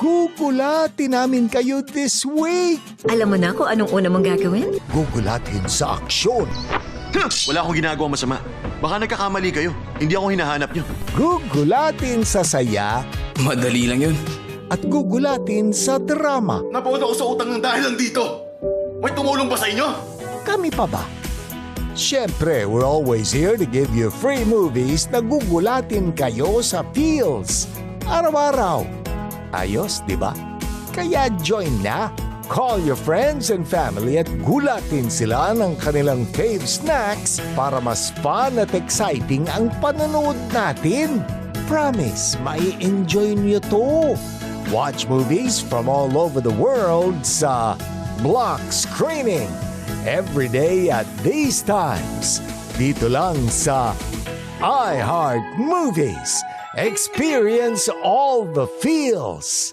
Gugulatin namin kayo this week. Alam mo na kung anong una mong gagawin? Gugulatin sa aksyon. Wala akong ginagawang masama. Baka nagkakamali kayo. Hindi ako hinahanap niyo. Gugulatin sa saya. Madali lang yun. At gugulatin sa drama. Napauna ako sa utang ng dahil lang dito. May tumulong ba sa inyo? Kami pa ba? Siyempre, we're always here to give you free movies na gugulatin kayo sa feels. Araw-araw. Ayos, di ba? Kaya join na. Call your friends and family at gulatin sila ng kanilang fave snacks para mas fun at exciting ang panonood natin. Promise, mai-enjoy nyo to. Watch movies from all over the world sa Block Screening. Every day at these times. Dito lang sa iHeart Movies. Experience all the feels.